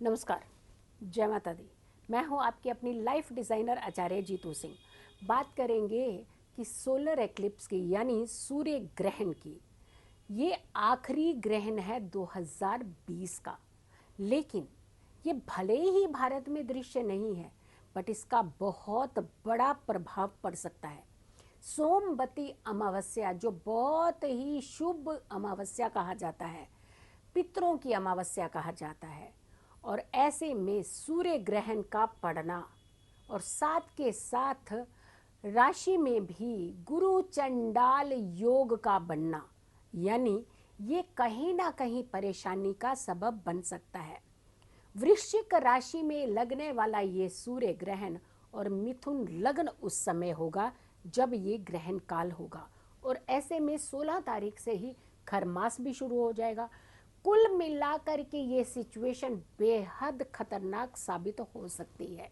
नमस्कार, जय माता दी। मैं हूं आपकी अपनी लाइफ डिज़ाइनर आचार्य जीतू सिंह। बात करेंगे कि सोलर एक्लिप्स की यानी सूर्य ग्रहण की। ये आखिरी ग्रहण है 2020 का, लेकिन ये भले ही भारत में दृश्य नहीं है, बट इसका बहुत बड़ा प्रभाव पड़ सकता है। सोमवती अमावस्या, जो बहुत ही शुभ अमावस्या कहा जाता है, पितरों की अमावस्या कहा जाता है, और ऐसे में सूर्य ग्रहण का पड़ना और साथ के साथ राशि में भी गुरु चंडाल योग का बनना, यानी ये कहीं ना कहीं परेशानी का सबब बन सकता है। वृश्चिक राशि में लगने वाला ये सूर्य ग्रहण और मिथुन लग्न उस समय होगा जब ये ग्रहण काल होगा, और ऐसे में 16 तारीख से ही खरमास भी शुरू हो जाएगा। कुल मिलाकर के ये सिचुएशन बेहद खतरनाक साबित हो सकती है।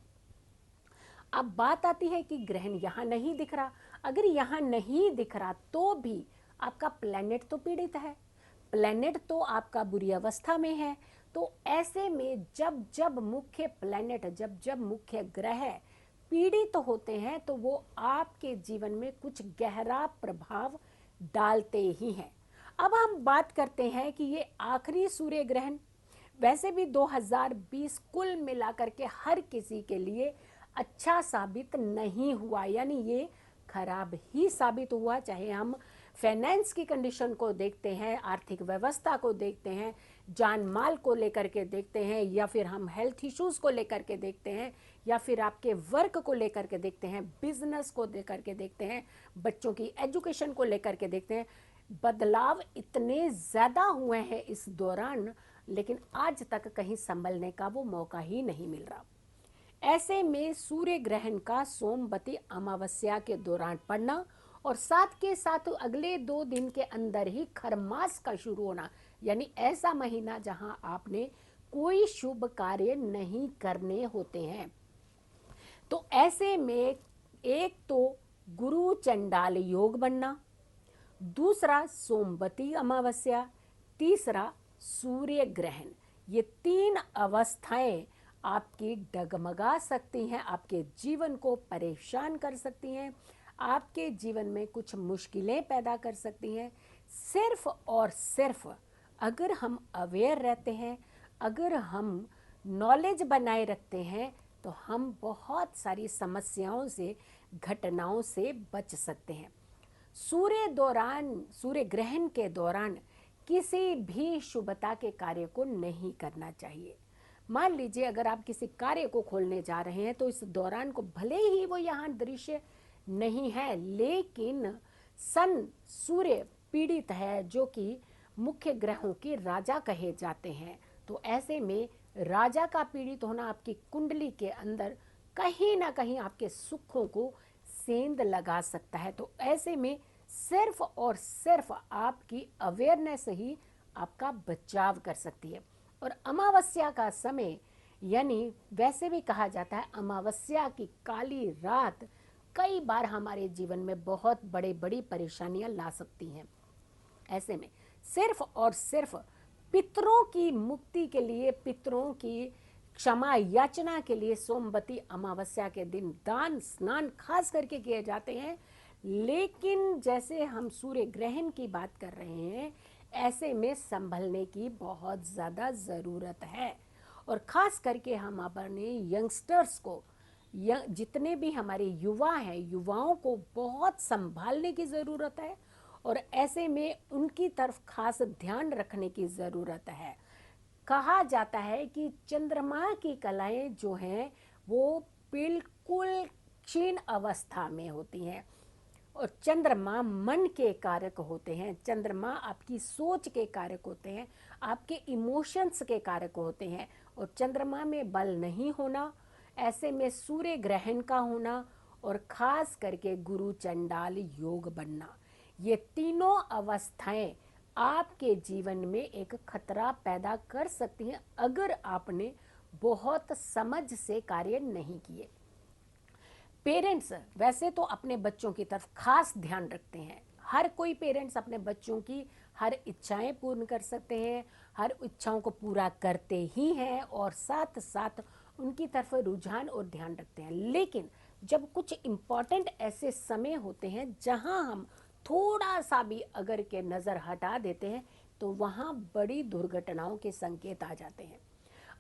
अब बात आती है कि ग्रहण यहाँ नहीं दिख रहा। अगर यहाँ नहीं दिख रहा तो भी आपका प्लैनेट तो पीड़ित है, प्लैनेट तो आपका बुरी अवस्था में है। तो ऐसे में जब जब मुख्य प्लैनेट, जब जब मुख्य ग्रह पीड़ित होते हैं तो वो आपके जीवन में कुछ गहरा प्रभाव डालते ही हैं। अब हम बात करते हैं कि ये आखिरी सूर्य ग्रहण वैसे भी 2020 कुल मिलाकर के हर किसी के लिए अच्छा साबित नहीं हुआ, यानी ये खराब ही साबित हुआ। चाहे हम फाइनेंस की कंडीशन को देखते हैं, आर्थिक व्यवस्था को देखते हैं, जान माल को लेकर के देखते हैं, या फिर हम हेल्थ इश्यूज़ को लेकर के देखते हैं, या फिर आपके वर्क को लेकर के देखते हैं, बिजनेस को लेकर के देखते हैं, बच्चों की एजुकेशन को लेकर के देखते हैं। बदलाव इतने ज़्यादा हुए हैं इस दौरान, लेकिन आज तक कहीं संभलने का वो मौका ही नहीं मिल रहा। ऐसे में सूर्य ग्रहण का सोमवती अमावस्या के दौरान पड़ना और साथ के साथ अगले 2 दिन के अंदर ही खरमास का शुरू होना, यानी ऐसा महीना जहां आपने कोई शुभ कार्य नहीं करने होते हैं। तो ऐसे में एक तो गुरु चंडाल योग बनना, दूसरा सोमवती अमावस्या, तीसरा सूर्य ग्रहण, ये 3 अवस्थाएं आपकी डगमगा सकती हैं, आपके जीवन को परेशान कर सकती हैं, आपके जीवन में कुछ मुश्किलें पैदा कर सकती हैं। सिर्फ और सिर्फ अगर हम अवेयर रहते हैं, अगर हम नॉलेज बनाए रखते हैं, तो हम बहुत सारी समस्याओं से, घटनाओं से बच सकते हैं। सूर्य ग्रहण के दौरान किसी भी शुभता के कार्य को नहीं करना चाहिए। मान लीजिए अगर आप किसी कार्य को खोलने जा रहे हैं तो इस दौरान को भले ही वो यहाँ दृश्य नहीं है, लेकिन सूर्य पीड़ित है, जो कि मुख्य ग्रहों के राजा कहे जाते हैं। तो ऐसे में राजा का पीड़ित होना आपकी कुंडली के अंदर कहीं ना कहीं आपके सुखों को सेंध लगा सकता है। तो ऐसे में सिर्फ और सिर्फ आपकी अवेयरनेस ही आपका बचाव कर सकती है। और अमावस्या का समय, यानी वैसे भी कहा जाता है अमावस्या की काली रात कई बार हमारे जीवन में बहुत बड़ी परेशानियां ला सकती हैं। ऐसे में सिर्फ और सिर्फ पितरों की मुक्ति के लिए, पितरों की क्षमा याचना के लिए सोमवती अमावस्या के दिन दान स्नान खास करके किए जाते हैं। लेकिन जैसे हम सूर्य ग्रहण की बात कर रहे हैं, ऐसे में संभलने की बहुत ज़्यादा ज़रूरत है। और ख़ास करके हम अपने यंगस्टर्स को, जितने भी हमारे युवा हैं, युवाओं को बहुत संभालने की ज़रूरत है, और ऐसे में उनकी तरफ खास ध्यान रखने की ज़रूरत है। कहा जाता है कि चंद्रमा की कलाएं जो हैं वो बिल्कुल क्षीण अवस्था में होती हैं, और चंद्रमा मन के कारक होते हैं, चंद्रमा आपकी सोच के कारक होते हैं, आपके इमोशंस के कारक होते हैं। और चंद्रमा में बल नहीं होना, ऐसे में सूर्य ग्रहण का होना, और खास करके गुरु चंडाल योग बनना, ये तीनों अवस्थाएं आपके जीवन में एक खतरा पैदा कर सकती हैं अगर आपने बहुत समझ से कार्य नहीं किए। पेरेंट्स वैसे तो अपने बच्चों की तरफ खास ध्यान रखते हैं, हर कोई पेरेंट्स अपने बच्चों की हर इच्छाएं पूर्ण कर सकते हैं, हर इच्छाओं को पूरा करते ही हैं और साथ साथ उनकी तरफ रुझान और ध्यान रखते हैं। लेकिन जब कुछ इम्पॉर्टेंट ऐसे समय होते हैं जहां हम थोड़ा सा भी अगर के नज़र हटा देते हैं तो वहाँ बड़ी दुर्घटनाओं के संकेत आ जाते हैं।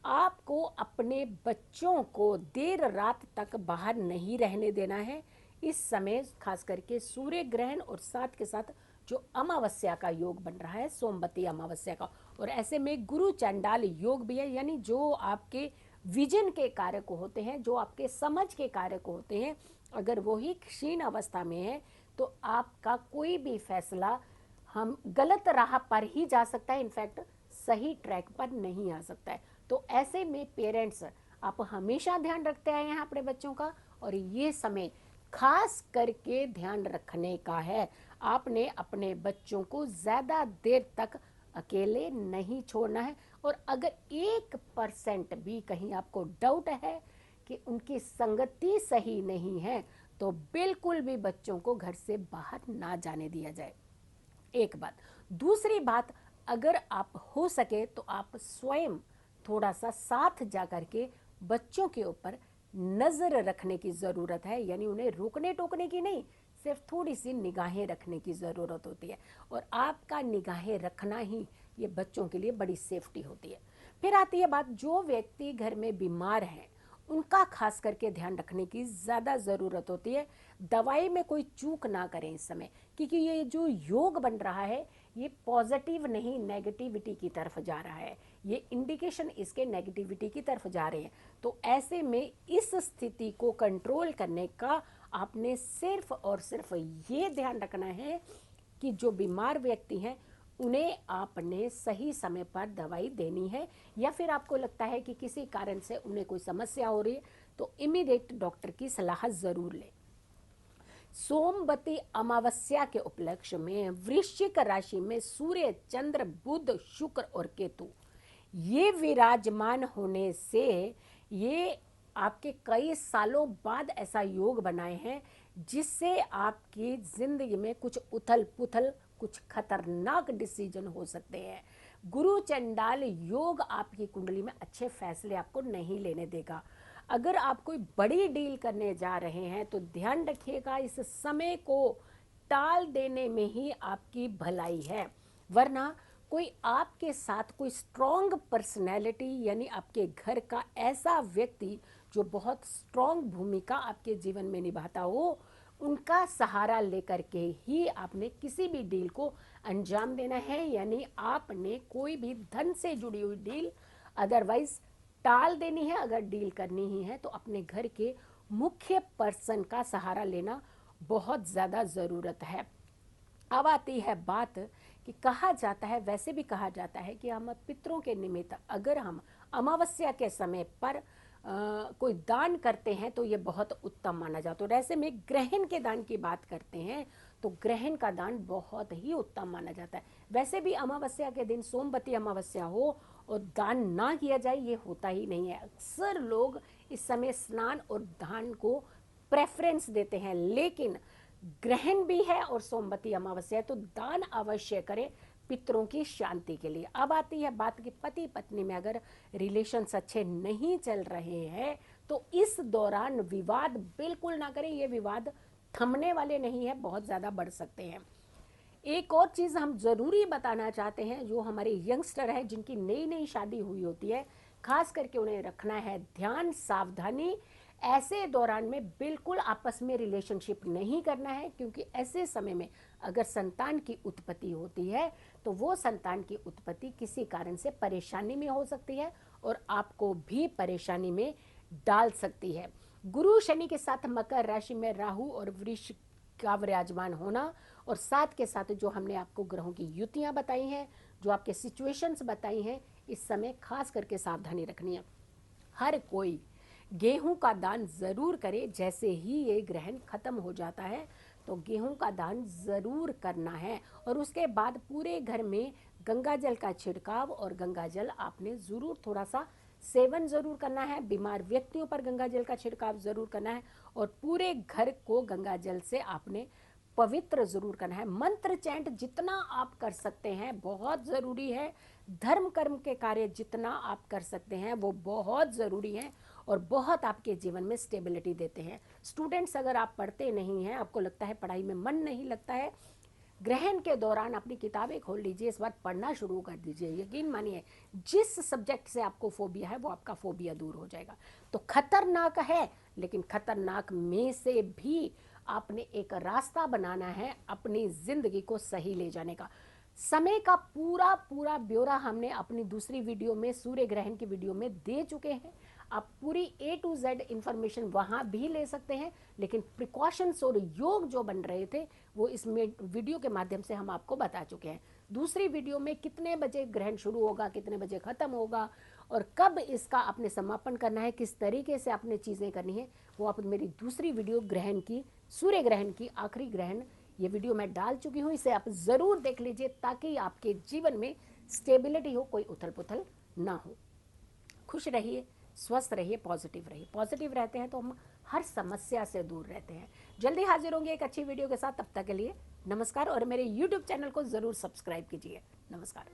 आपको अपने बच्चों को देर रात तक बाहर नहीं रहने देना है। इस समय खास करके सूर्य ग्रहण और साथ के साथ जो अमावस्या का योग बन रहा है, सोमवती अमावस्या का, और ऐसे में गुरु चंडाल योग भी है, यानी जो आपके विजन के कारक होते हैं, जो आपके समझ के कारक होते हैं, अगर वही क्षीण अवस्था में है तो आपका कोई भी फैसला हम गलत राह पर ही जा सकता है, इनफैक्ट सही ट्रैक पर नहीं आ सकता है। तो ऐसे में पेरेंट्स आप हमेशा ध्यान रखते आए हैं अपने बच्चों का, और ये समय खास करके ध्यान रखने का है। आपने अपने बच्चों को ज़्यादा देर तक अकेले नहीं छोड़ना है, और अगर 1% भी कहीं आपको डाउट है कि उनकी संगति सही नहीं है तो बिल्कुल भी बच्चों को घर से बाहर ना जाने दिया जाए। एक बात। दूसरी बात, अगर आप हो सके तो आप स्वयं थोड़ा सा साथ जा कर के बच्चों के ऊपर नज़र रखने की ज़रूरत है, यानी उन्हें रोकने टोकने की नहीं, सिर्फ थोड़ी सी निगाहें रखने की ज़रूरत होती है, और आपका निगाहें रखना ही ये बच्चों के लिए बड़ी सेफ्टी होती है। फिर आती है बात, जो व्यक्ति घर में बीमार हैं उनका खास करके ध्यान रखने की ज़्यादा ज़रूरत होती है। दवाई में कोई चूक ना करें इस समय, क्योंकि ये जो योग बन रहा है ये पॉजिटिव नहीं नेगेटिविटी की तरफ जा रहा है, ये इंडिकेशन इसके नेगेटिविटी की तरफ जा रहे हैं। तो ऐसे में इस स्थिति को कंट्रोल करने का आपने सिर्फ और सिर्फ ये ध्यान रखना है कि जो बीमार व्यक्ति हैं उन्हें आपने सही समय पर दवाई देनी है, या फिर आपको लगता है कि किसी कारण से उन्हें कोई समस्या हो रही है तो इमीडिएट डॉक्टर की सलाह ज़रूर लें। सोमवती अमावस्या के उपलक्ष्य में वृश्चिक राशि में सूर्य, चंद्र, बुध, शुक्र और केतु ये विराजमान होने से ये आपके कई सालों बाद ऐसा योग बनाए हैं जिससे आपकी जिंदगी में कुछ उथल पुथल, कुछ खतरनाक डिसीजन हो सकते हैं। गुरु चंडाल योग आपकी कुंडली में अच्छे फैसले आपको नहीं लेने देगा। अगर आप कोई बड़ी डील करने जा रहे हैं तो ध्यान रखिएगा इस समय को टाल देने में ही आपकी भलाई है, वरना कोई आपके साथ कोई स्ट्रॉन्ग पर्सनैलिटी यानी आपके घर का ऐसा व्यक्ति जो बहुत स्ट्रॉन्ग भूमिका आपके जीवन में निभाता हो, उनका सहारा लेकर के ही आपने किसी भी डील को अंजाम देना है। यानी आपने कोई भी धन से जुड़ी हुई डील अदरवाइज टाल देनी है। अगर डील करनी ही है तो अपने घर के मुख्य पर्सन का सहारा लेना बहुत ज़्यादा ज़रूरत है। अब आती है बात कि कहा जाता है, वैसे भी कहा जाता है कि हम पितरों के निमित्त अगर हम अमावस्या के समय पर कोई दान करते हैं तो ये बहुत उत्तम माना जाता है। और ऐसे में ग्रहण के दान की बात करते हैं तो ग्रहण का दान बहुत ही उत्तम माना जाता है। वैसे भी अमावस्या के दिन सोमवती अमावस्या हो और दान ना किया जाए ये होता ही नहीं है। अक्सर लोग इस समय स्नान और दान को प्रेफरेंस देते हैं, लेकिन ग्रहण भी है और सोमवती अमावस्या तो दान अवश्य करें पितरों की शांति के लिए। अब आती है बात कि पति पत्नी में अगर रिलेशंस अच्छे नहीं चल रहे हैं तो इस दौरान विवाद बिल्कुल ना करें। ये विवाद थमने वाले नहीं है, बहुत ज़्यादा बढ़ सकते हैं। एक और चीज़ हम ज़रूरी बताना चाहते हैं, जो हमारे यंगस्टर है जिनकी नई नई शादी हुई होती है, खास करके उन्हें रखना है ध्यान, सावधानी। ऐसे दौरान में बिल्कुल आपस में रिलेशनशिप नहीं करना है, क्योंकि ऐसे समय में अगर संतान की उत्पत्ति होती है तो वो संतान की उत्पत्ति किसी कारण से परेशानी में हो सकती है और आपको भी परेशानी में डाल सकती है। गुरु शनि के साथ मकर राशि में राहु और वृष का विराजमान होना, और साथ के साथ जो हमने आपको ग्रहों की युतियां बताई हैं, जो आपके सिचुएशंस बताई हैं, इस समय खास करके सावधानी रखनी है। हर कोई गेहूं का दान ज़रूर करे। जैसे ही ये ग्रहण खत्म हो जाता है तो गेहूं का दान ज़रूर करना है, और उसके बाद पूरे घर में गंगा जल का छिड़काव और गंगा जल आपने ज़रूर थोड़ा सा सेवन ज़रूर करना है। बीमार व्यक्तियों पर गंगा जल का छिड़काव ज़रूर करना है, और पूरे घर को गंगा जल से आपने पवित्र जरूर करना है। मंत्र चैंट जितना आप कर सकते हैं बहुत ज़रूरी है। धर्म कर्म के कार्य जितना आप कर सकते हैं वो बहुत ज़रूरी है और बहुत आपके जीवन में स्टेबिलिटी देते हैं। स्टूडेंट्स, अगर आप पढ़ते नहीं हैं, आपको लगता है पढ़ाई में मन नहीं लगता है, ग्रहण के दौरान अपनी किताबें खोल लीजिए, इस बार पढ़ना शुरू कर दीजिए। यकीन मानिए जिस सब्जेक्ट से आपको फोबिया है वो आपका फोबिया दूर हो जाएगा। तो खतरनाक है, लेकिन खतरनाक में से भी आपने एक रास्ता बनाना है अपनी जिंदगी को सही ले जाने का। समय का पूरा पूरा ब्यौरा हमने अपनी दूसरी वीडियो में, सूर्य ग्रहण की वीडियो में दे चुके हैं। आप पूरी A to Z इंफॉर्मेशन वहाँ भी ले सकते हैं, लेकिन प्रिकॉशंस और योग जो बन रहे थे वो इस वीडियो के माध्यम से हम आपको बता चुके हैं। दूसरी वीडियो में कितने बजे ग्रहण शुरू होगा, कितने बजे ख़त्म होगा और कब इसका आपने समापन करना है, किस तरीके से आपने चीज़ें करनी है, वो आप मेरी दूसरी वीडियो ग्रहण की, सूर्य ग्रहण की, आखिरी ग्रहण, ये वीडियो मैं डाल चुकी हूँ। इसे आप ज़रूर देख लीजिए ताकि आपके जीवन में स्टेबिलिटी हो, कोई उथल पुथल ना हो। खुश रहिए, स्वस्थ रहिए, पॉजिटिव रहिए। पॉजिटिव रहते हैं तो हम हर समस्या से दूर रहते हैं। जल्दी हाजिर होंगे एक अच्छी वीडियो के साथ। तब तक के लिए नमस्कार और मेरे YouTube चैनल को ज़रूर सब्सक्राइब कीजिए। नमस्कार।